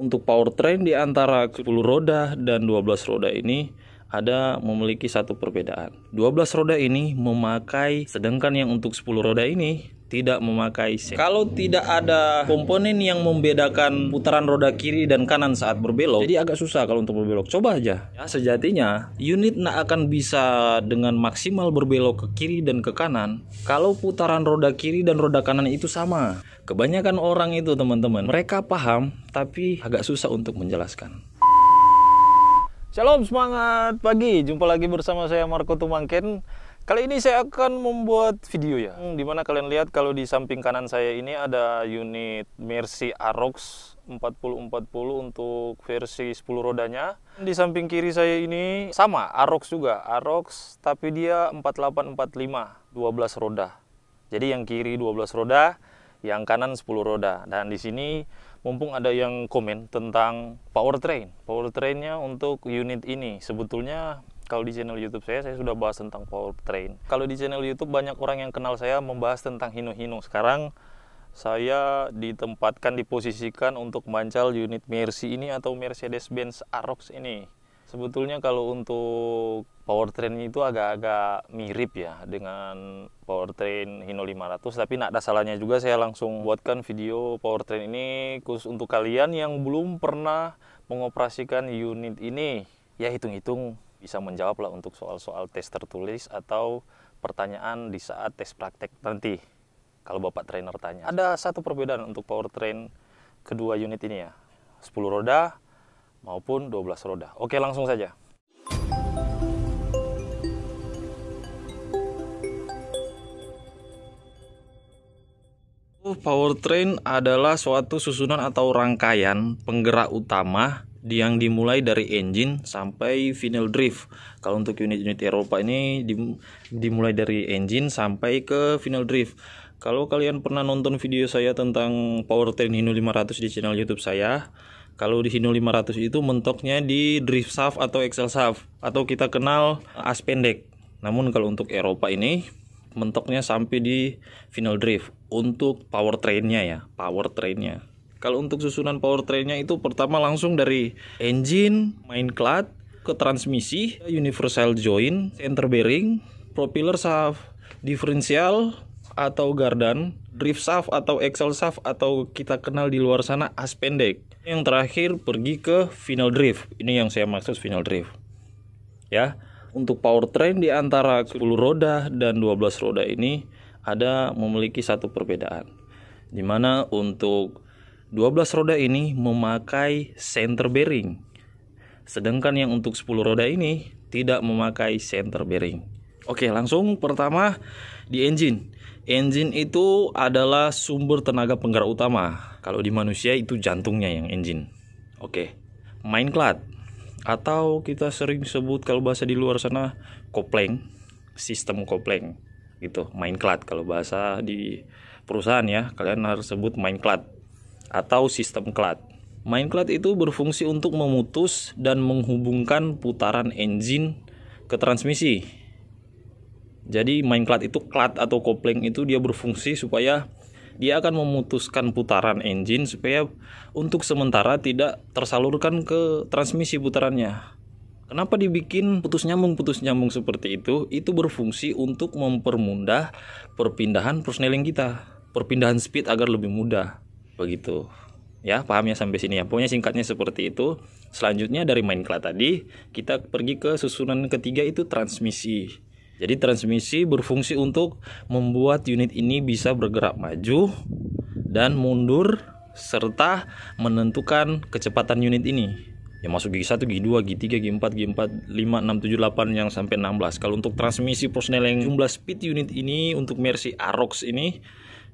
Untuk powertrain di antara 10 roda dan 12 roda ini memiliki satu perbedaan. 12 roda ini memakai, sedangkan yang untuk 10 roda ini tidak memakai sen. Kalau tidak ada komponen yang membedakan putaran roda kiri dan kanan saat berbelok, jadi agak susah kalau untuk berbelok. Coba aja. Ya, sejatinya unit akan bisa dengan maksimal berbelok ke kiri dan ke kanan kalau putaran roda kiri dan roda kanan itu sama. Kebanyakan orang itu teman-teman, mereka paham tapi agak susah untuk menjelaskan. Shalom, semangat pagi. Jumpa lagi bersama saya Marco Tumangken. Kali ini saya akan membuat video ya, dimana kalian lihat kalau di samping kanan saya ini ada unit Mercy Arox 4040 untuk versi 10 rodanya. Di samping kiri saya ini sama, Arox juga, Arox tapi dia 4845 12 roda. Jadi yang kiri 12 roda, yang kanan 10 roda. Dan di sini mumpung ada yang komen tentang powertrainnya untuk unit ini. Sebetulnya kalau di channel YouTube saya sudah bahas tentang powertrain. Kalau di channel YouTube banyak orang yang kenal saya membahas tentang Hino. Sekarang saya diposisikan untuk mancal unit Mercy ini atau Mercedes-Benz Arox ini. Sebetulnya kalau untuk powertrain itu agak-agak mirip ya dengan powertrain Hino 500, tapi tidak ada salahnya juga saya langsung buatkan video powertrain ini khusus untuk kalian yang belum pernah mengoperasikan unit ini. Ya hitung-hitung bisa menjawab lah untuk soal-soal tes tertulis atau pertanyaan di saat tes praktek nanti kalau Bapak trainer tanya. Ada satu perbedaan untuk powertrain kedua unit ini ya, 10 roda maupun 12 roda. Oke, langsung saja. Powertrain adalah suatu susunan atau rangkaian penggerak utama yang dimulai dari engine sampai final drive. Kalau untuk unit-unit Eropa ini dimulai dari engine sampai ke final drive. Kalau kalian pernah nonton video saya tentang powertrain Hino 500 di channel YouTube saya, kalau di Hino 500 itu mentoknya di drive shaft atau axle shaft atau kita kenal as pendek. Namun kalau untuk Eropa ini mentoknya sampai di final drive untuk powertrainnya ya, powertrainnya. Kalau untuk susunan powertrainnya itu pertama langsung dari engine, main clutch, ke transmisi, universal joint, center bearing, propeller shaft, differential atau gardan, drive shaft atau axle shaft atau kita kenal di luar sana as pendek. Yang terakhir pergi ke final drive. Ini yang saya maksud final drive. Ya, untuk powertrain di antara 10 roda dan 12 roda ini memiliki satu perbedaan. Dimana untuk 12 roda ini memakai center bearing. Sedangkan yang untuk 10 roda ini tidak memakai center bearing. Oke, langsung pertama di engine. Engine itu adalah sumber tenaga penggerak utama. Kalau di manusia itu jantungnya yang engine. Oke. Main clutch atau kita sering sebut kalau bahasa di luar sana kopling, sistem kopling gitu. Main clutch kalau bahasa di perusahaan ya, kalian harus sebut main clutch atau sistem clutch. Main clutch itu berfungsi untuk memutus dan menghubungkan putaran engine ke transmisi. Jadi main clutch itu clutch atau kopling itu dia berfungsi supaya dia akan memutuskan putaran engine supaya untuk sementara tidak tersalurkan ke transmisi putarannya. Kenapa dibikin putus nyambung seperti itu? Itu berfungsi untuk mempermudah perpindahan persneling kita, perpindahan speed agar lebih mudah. Begitu. Ya, paham ya sampai sini ya. Pokoknya singkatnya seperti itu. Selanjutnya dari main clutch tadi, kita pergi ke susunan ketiga itu transmisi. Jadi transmisi berfungsi untuk membuat unit ini bisa bergerak maju dan mundur serta menentukan kecepatan unit ini. Ya masuk gigi 1, gigi 2, gigi 3, gigi 4, gigi 4, 5, 6, 7, 8 yang sampai 16. Kalau untuk transmisi persneling jumlah speed unit ini untuk Mercy Arox ini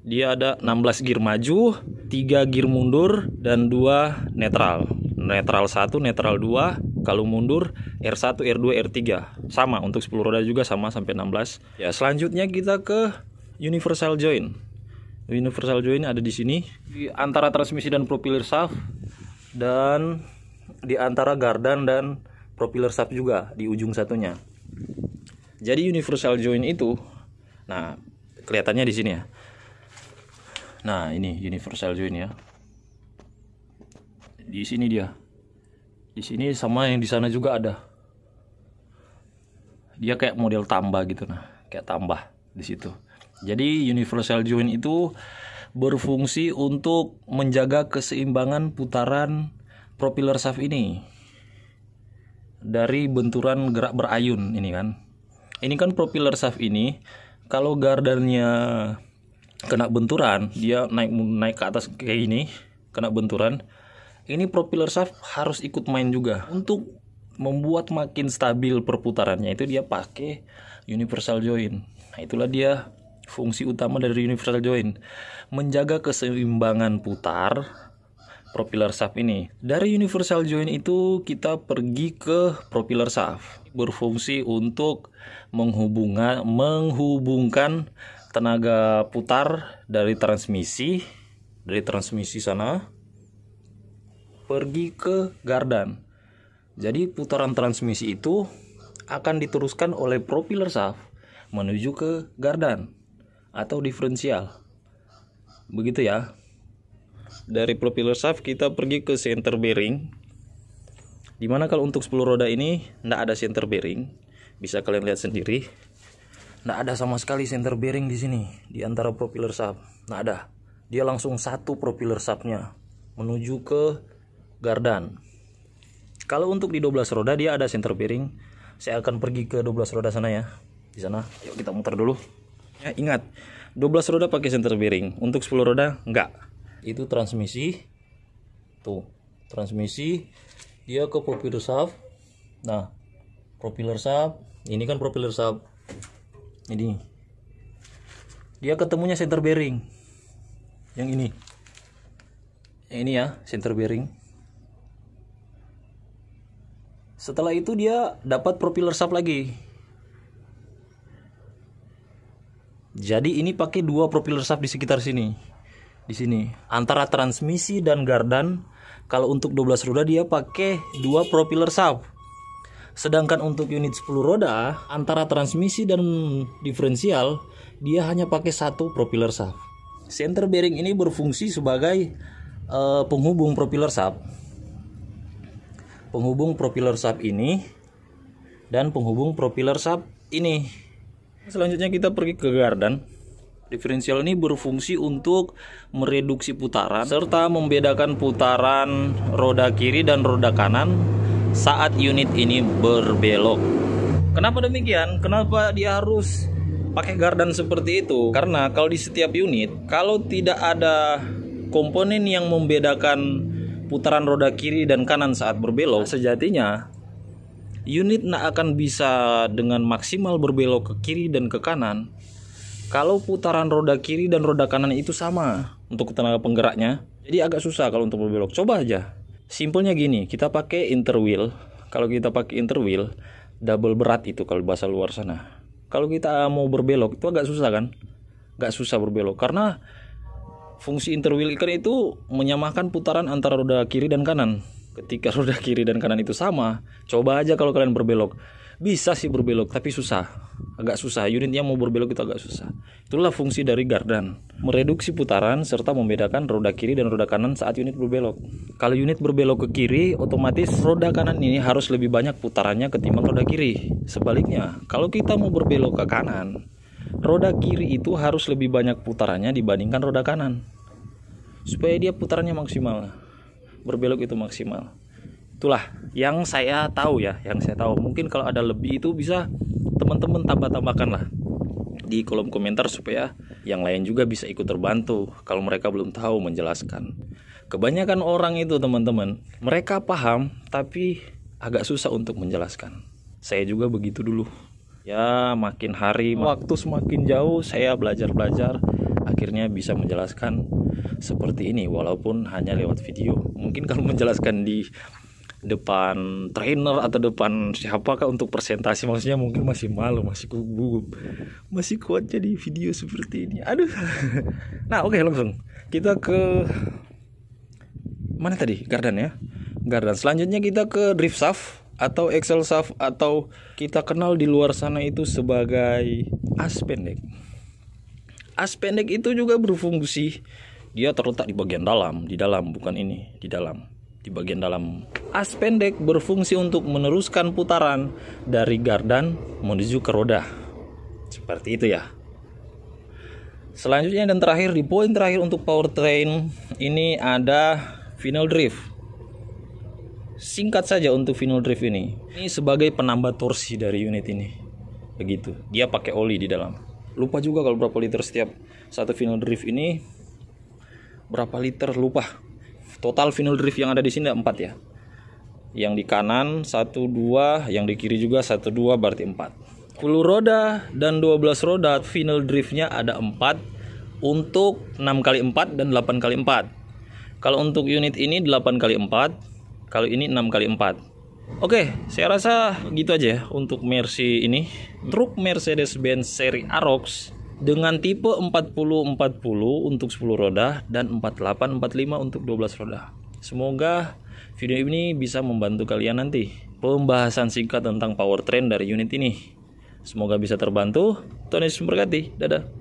dia ada 16 gear maju, 3 gear mundur dan 2 netral. Netral 1, netral 2. Kalau mundur R1, R2, R3 sama untuk 10 roda juga sama sampai 16. Ya, selanjutnya kita ke universal joint. Universal joint ada di sini di antara transmisi dan propeller shaft dan di antara gardan dan propeller shaft juga di ujung satunya. Jadi universal joint itu nah kelihatannya di sini ya. Nah, ini universal joint ya. Di sini dia. Di sini sama yang di sana juga ada. Dia kayak model tambah gitu nah, kayak tambah di situ. Jadi universal joint itu berfungsi untuk menjaga keseimbangan putaran propeller shaft ini dari benturan gerak berayun ini kan. Ini kan propeller shaft ini kalau gardannya kena benturan, dia naik ke atas kayak gini, kena benturan. Ini propeller shaft harus ikut main juga. Untuk membuat makin stabil perputarannya itu dia pakai universal joint. Nah, itulah dia fungsi utama dari universal joint, menjaga keseimbangan putar propeller shaft ini. Dari universal joint itu kita pergi ke propeller shaft, berfungsi untuk menghubungkan tenaga putar dari transmisi sana pergi ke gardan. Jadi putaran transmisi itu akan diteruskan oleh propeller shaft menuju ke gardan atau diferensial. Begitu ya. Dari propeller shaft kita pergi ke center bearing. Dimana kalau untuk 10 roda ini tidak ada center bearing. Bisa kalian lihat sendiri. Tidak ada sama sekali center bearing di sini di antara propeller shaft. Tidak ada. Dia langsung satu propeller shaftnya menuju ke gardan. Kalau untuk di 12 roda dia ada center bearing. Saya akan pergi ke 12 roda sana ya. Di sana. Yuk kita muter dulu. Ya, ingat, 12 roda pakai center bearing. Untuk 10 roda enggak. Itu transmisi. Tuh, transmisi dia ke propeller shaft. Nah, propeller shaft, ini kan propeller shaft. Ini. Dia ketemunya center bearing. Yang ini. Yang ini ya, center bearing. Setelah itu dia dapat propeller shaft lagi. Jadi ini pakai dua propeller shaft di sekitar sini. Di sini antara transmisi dan gardan. Kalau untuk 12 roda dia pakai dua propeller shaft. Sedangkan untuk unit 10 roda antara transmisi dan diferensial dia hanya pakai satu propeller shaft. Center bearing ini berfungsi sebagai penghubung propeller shaft. Penghubung propeller shaft ini dan penghubung propeller shaft ini. Selanjutnya kita pergi ke gardan. Diferensial ini berfungsi untuk mereduksi putaran serta membedakan putaran roda kiri dan roda kanan saat unit ini berbelok. Kenapa demikian? Kenapa dia harus pakai gardan seperti itu? Karena kalau di setiap unit, kalau tidak ada komponen yang membedakan putaran roda kiri dan kanan saat berbelok, sejatinya unit tidak akan bisa dengan maksimal berbelok ke kiri dan ke kanan kalau putaran roda kiri dan roda kanan itu sama untuk tenaga penggeraknya. Jadi agak susah kalau untuk berbelok. Coba aja. Simpelnya gini, kita pakai interwheel. Kalau kita pakai interwheel, double berat itu kalau bahasa luar sana. Kalau kita mau berbelok itu agak susah kan? Agak susah berbelok karena fungsi interwheel ikan itu menyamakan putaran antara roda kiri dan kanan. Ketika roda kiri dan kanan itu sama, coba aja kalau kalian berbelok. Bisa sih berbelok, tapi susah. Agak susah, unitnya mau berbelok itu agak susah. Itulah fungsi dari gardan, mereduksi putaran serta membedakan roda kiri dan roda kanan saat unit berbelok. Kalau unit berbelok ke kiri, otomatis roda kanan ini harus lebih banyak putarannya ketimbang roda kiri. Sebaliknya, kalau kita mau berbelok ke kanan, roda kiri itu harus lebih banyak putarannya dibandingkan roda kanan, supaya dia putarannya maksimal, berbelok itu maksimal. Itulah yang saya tahu ya, yang saya tahu. Mungkin kalau ada lebih itu bisa teman-teman tambah-tambahkan lah di kolom komentar supaya yang lain juga bisa ikut terbantu kalau mereka belum tahu menjelaskan. Kebanyakan orang itu teman-teman, mereka paham tapi agak susah untuk menjelaskan. Saya juga begitu dulu. Ya makin hari, waktu semakin jauh saya belajar-belajar, akhirnya bisa menjelaskan seperti ini walaupun hanya lewat video. Mungkin kalau menjelaskan di depan trainer atau depan siapakah untuk presentasi, maksudnya mungkin masih malu, masih gugup, masih kuat jadi video seperti ini. Aduh. Nah oke, langsung kita ke mana tadi? Gardan ya. Gardan. Selanjutnya kita ke drift shaft atau axle shaft atau kita kenal di luar sana itu sebagai as pendek. As pendek itu juga berfungsi. Dia terletak di bagian dalam, di dalam bukan ini, di dalam. di bagian dalam. As pendek berfungsi untuk meneruskan putaran dari gardan menuju ke roda. Seperti itu ya. Selanjutnya dan terakhir, di poin terakhir untuk powertrain ini ada final drive. Singkat saja untuk final drive ini sebagai penambah torsi dari unit ini. Begitu. Dia pakai oli di dalam. Lupa juga kalau berapa liter setiap satu final drive ini. Berapa liter lupa. Total final drive yang ada di sini ada 4 ya. Yang di kanan 1 2, yang di kiri juga 1 2, berarti 4. 10 roda dan 12 roda final drive-nya ada 4 untuk 6x4 dan 8x4. Kalau untuk unit ini 8x4, kalau ini 6x4. Oke, saya rasa gitu aja ya untuk Mercy ini. Truk Mercedes-Benz seri Arox dengan tipe 40-40 untuk 10 roda dan 48-45 untuk 12 roda. Semoga video ini bisa membantu kalian nanti pembahasan singkat tentang powertrain dari unit ini. Semoga bisa terbantu. Tuhan Yesus memberkati. Dadah.